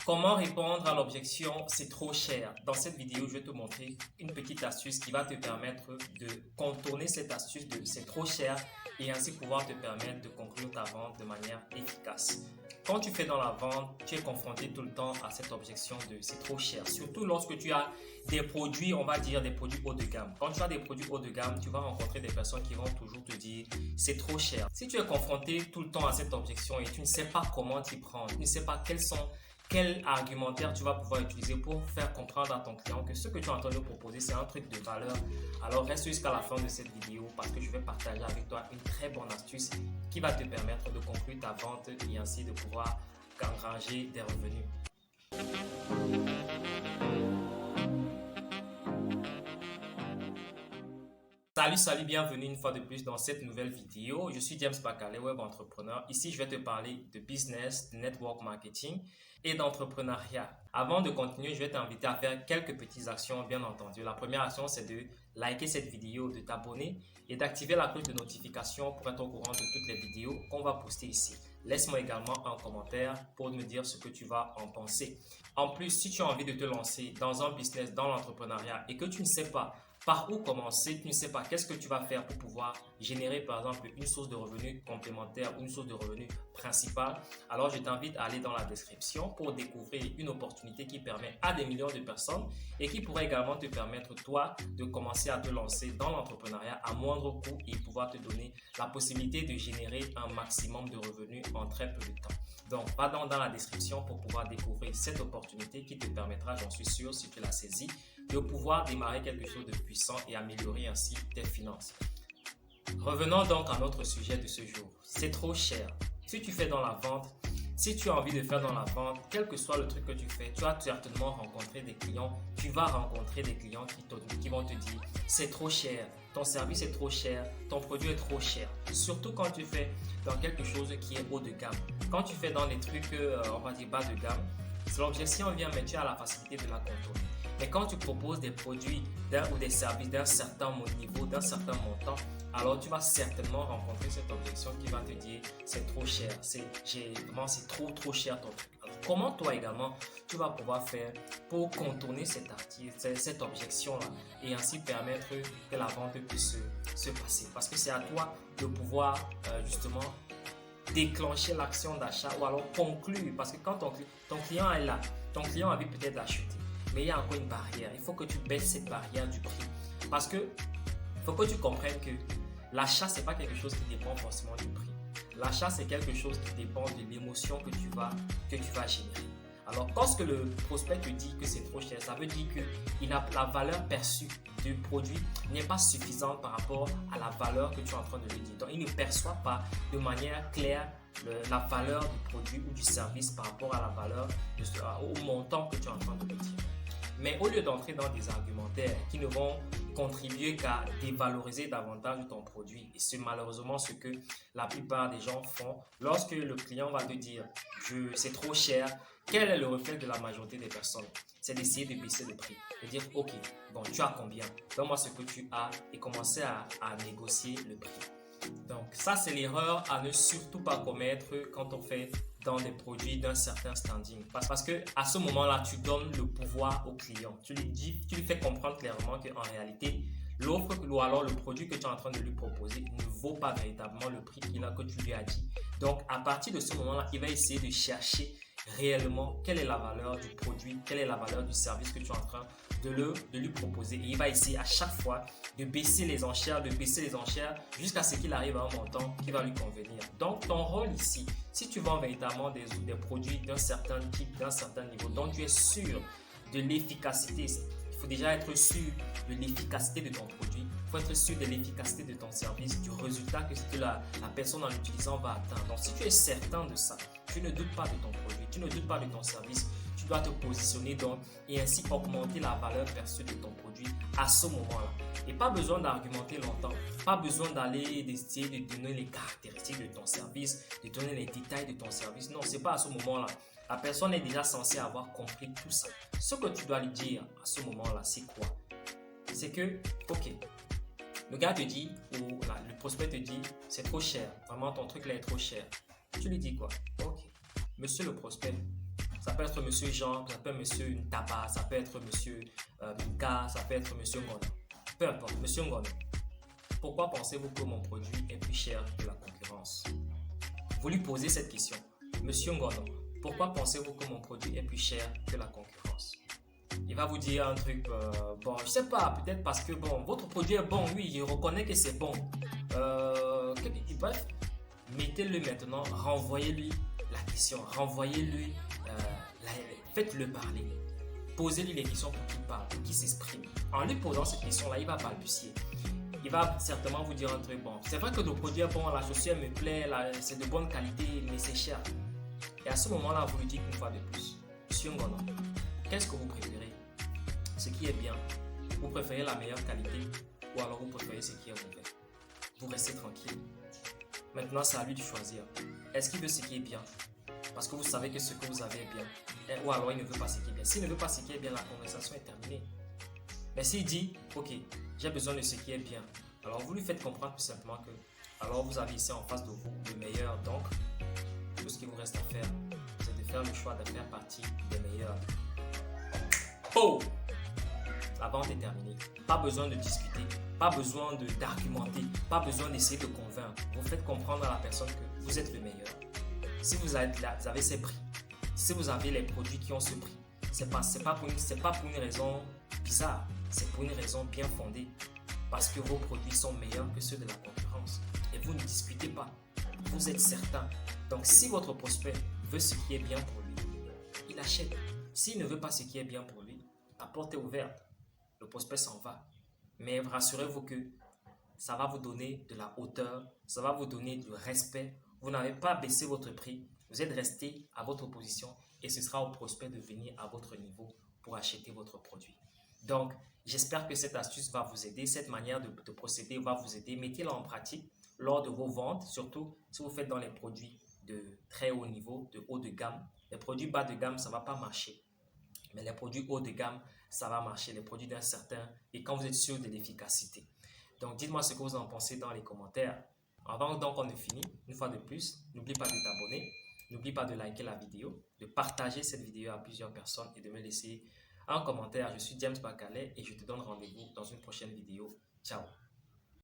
Comment répondre à l'objection c'est trop cher? Dans cette vidéo, je vais te montrer une petite astuce qui va te permettre de contourner cette astuce de c'est trop cher et ainsi pouvoir te permettre de conclure ta vente de manière efficace. Quand tu fais dans la vente, tu es confronté tout le temps à cette objection de c'est trop cher. Surtout lorsque tu as des produits, on va dire des produits haut de gamme. Quand tu as des produits haut de gamme, tu vas rencontrer des personnes qui vont toujours te dire c'est trop cher. Si tu es confronté tout le temps à cette objection et tu ne sais pas comment t'y prendre, tu ne sais pas quel argumentaire tu vas pouvoir utiliser pour faire comprendre à ton client que ce que tu es en train de proposer, c'est un truc de valeur. Alors reste jusqu'à la fin de cette vidéo parce que je vais partager avec toi une très bonne astuce qui va te permettre de conclure ta vente et ainsi de pouvoir engranger des revenus. Salut, bienvenue une fois de plus dans cette nouvelle vidéo. Je suis James Bakale, web entrepreneur. Ici, je vais te parler de business, de network marketing et d'entrepreneuriat. Avant de continuer, je vais t'inviter à faire quelques petites actions, bien entendu. La première action, c'est de liker cette vidéo, de t'abonner et d'activer la cloche de notification pour être au courant de toutes les vidéos qu'on va poster ici. Laisse-moi également un commentaire pour me dire ce que tu vas en penser. En plus, si tu as envie de te lancer dans un business, dans l'entrepreneuriat et que tu ne sais pas par où commencer, tu ne sais pas qu'est-ce que tu vas faire pour pouvoir générer par exemple une source de revenus complémentaire ou une source de revenus principale, alors je t'invite à aller dans la description pour découvrir une opportunité qui permet à des millions de personnes et qui pourrait également te permettre toi de commencer à te lancer dans l'entrepreneuriat à moindre coût et pouvoir te donner la possibilité de générer un maximum de revenus en très peu de temps. Donc, va dans la description pour pouvoir découvrir cette opportunité qui te permettra, j'en suis sûr, si tu l'as saisi, de pouvoir démarrer quelque chose de puissant et améliorer ainsi tes finances. Revenons donc à notre sujet de ce jour. C'est trop cher. Si tu fais dans la vente, si tu as envie de faire dans la vente, quel que soit le truc que tu fais, tu vas certainement rencontrer des clients. Tu vas rencontrer des clients qui vont te dire c'est trop cher, ton service est trop cher, ton produit est trop cher. Surtout quand tu fais dans quelque chose qui est haut de gamme. Quand tu fais dans les trucs, on va dire bas de gamme, l'objection vient, mais tu as la facilité de la contourner. Mais quand tu proposes des produits ou des services d'un certain niveau, d'un certain montant, alors tu vas certainement rencontrer cette objection qui va te dire c'est trop cher, c'est trop cher ton truc. Alors, comment toi également tu vas pouvoir faire pour contourner cette objection-là et ainsi permettre que la vente puisse se passer? Parce que c'est à toi de pouvoir justement déclencher l'action d'achat ou alors conclure, parce que quand ton client est là, ton client a envie peut-être d'acheter, mais il y a encore une barrière. Il faut que tu baisses cette barrière du prix parce que faut que tu comprennes que l'achat, c'est pas quelque chose qui dépend forcément du prix. L'achat, c'est quelque chose qui dépend de l'émotion que tu vas générer. Alors, lorsque le prospect te dit que c'est trop cher, ça veut dire que la valeur perçue du produit n'est pas suffisante par rapport à la valeur que tu es en train de lui dire. Donc, il ne perçoit pas de manière claire la valeur du produit ou du service par rapport à la valeur, au montant que tu es en train de lui dire. Mais au lieu d'entrer dans des argumentaires qui ne vont contribuer qu'à dévaloriser davantage ton produit, et c'est malheureusement ce que la plupart des gens font, lorsque le client va te dire c'est trop cher, quel est le réflexe de la majorité des personnes? C'est d'essayer de baisser le prix, de dire ok, bon, tu as combien? Donne-moi ce que tu as et commencer à négocier le prix. Donc ça, c'est l'erreur à ne surtout pas commettre quand on fait dans des produits d'un certain standing. Parce que à ce moment-là, tu donnes le pouvoir au client. Tu lui fais comprendre clairement qu'en réalité, l'offre ou alors le produit que tu es en train de lui proposer ne vaut pas véritablement le prix que tu lui as dit. Donc à partir de ce moment-là, il va essayer de chercher réellement quelle est la valeur du produit, quelle est la valeur du service que tu es en train de lui proposer. Et il va essayer à chaque fois de baisser les enchères jusqu'à ce qu'il arrive à un montant qui va lui convenir. Donc ton rôle ici, si tu vends véritablement des produits d'un certain type, d'un certain niveau, dont tu es sûr de l'efficacité, il faut déjà être sûr de l'efficacité de ton produit, il faut être sûr de l'efficacité de ton service, du résultat que la personne en l'utilisant va atteindre. Donc si tu es certain de ça, tu ne doutes pas de ton produit, tu ne doutes pas de ton service, tu dois te positionner donc et ainsi augmenter la valeur perçue de ton produit à ce moment-là. Et pas besoin d'argumenter longtemps, pas besoin d'essayer de donner les caractéristiques de ton service, de donner les détails de ton service. Non, c'est pas à ce moment-là. La personne est déjà censée avoir compris tout ça. Ce que tu dois lui dire à ce moment-là, c'est quoi? C'est que, ok, le gars te dit, ou le prospect te dit, c'est trop cher, vraiment ton truc là est trop cher. Tu lui dis quoi? Ok, monsieur le prospect, Ça peut être monsieur Jean, ça peut être monsieur Ntaba, ça peut être monsieur Mika, ça peut être monsieur Ngono. Peu importe, monsieur Ngono. Pourquoi pensez-vous que mon produit est plus cher que la concurrence? Vous lui posez cette question. Monsieur Ngono, pourquoi pensez-vous que mon produit est plus cher que la concurrence? Il va vous dire un truc, bon, je sais pas, peut-être parce que bon, votre produit est bon, oui, je reconnais que c'est bon. Bref, mettez-le maintenant, renvoyez-lui la question, renvoyez-lui, faites-le parler. Posez-lui les questions pour qu'il parle, pour qu'il s'exprime. En lui posant cette question-là, il va balbutier. Il va certainement vous dire un truc bon. C'est vrai que le produit est bon, la chaussure me plaît, c'est de bonne qualité, mais c'est cher. Et à ce moment-là, vous lui dites une fois de plus, monsieur Ngono, qu'est-ce que vous préférez? Ce qui est bien, vous préférez la meilleure qualité ou alors vous préférez ce qui est mauvais? Vous restez tranquille. Maintenant, c'est à lui de choisir. Est-ce qu'il veut ce qui est bien? Parce que vous savez que ce que vous avez est bien. Ou alors il ne veut pas ce qui est bien. S'il ne veut pas ce qui est bien, la conversation est terminée. Mais s'il dit, ok, j'ai besoin de ce qui est bien, alors vous lui faites comprendre tout simplement que alors vous avez ici en face de vous le meilleur. Donc, tout ce qui vous reste à faire, c'est de faire le choix de faire partie des meilleurs. Oh! La vente est terminée. Pas besoin de discuter, pas besoin d'argumenter, pas besoin d'essayer de convaincre. Vous faites comprendre à la personne que vous êtes le meilleur. Si vous avez ces prix, si vous avez les produits qui ont ce prix, c'est pas pour une raison bizarre, c'est pour une raison bien fondée. Parce que vos produits sont meilleurs que ceux de la concurrence. Et vous ne discutez pas. Vous êtes certain. Donc si votre prospect veut ce qui est bien pour lui, il achète. S'il ne veut pas ce qui est bien pour lui, la porte est ouverte. Le prospect s'en va. Mais rassurez-vous que ça va vous donner de la hauteur, ça va vous donner du respect. Vous n'avez pas baissé votre prix, vous êtes resté à votre position et ce sera au prospect de venir à votre niveau pour acheter votre produit. Donc, j'espère que cette astuce va vous aider, cette manière de procéder va vous aider. Mettez-la en pratique lors de vos ventes, surtout si vous faites dans les produits de très haut niveau, de haut de gamme. Les produits bas de gamme, ça ne va pas marcher. Mais les produits haut de gamme, ça va marcher. Les produits d'un certain, et quand vous êtes sûr de l'efficacité. Donc, dites-moi ce que vous en pensez dans les commentaires. Avant donc on ne finit, une fois de plus, n'oublie pas de t'abonner, n'oublie pas de liker la vidéo, de partager cette vidéo à plusieurs personnes et de me laisser un commentaire. Je suis James Bakale et je te donne rendez-vous dans une prochaine vidéo. Ciao!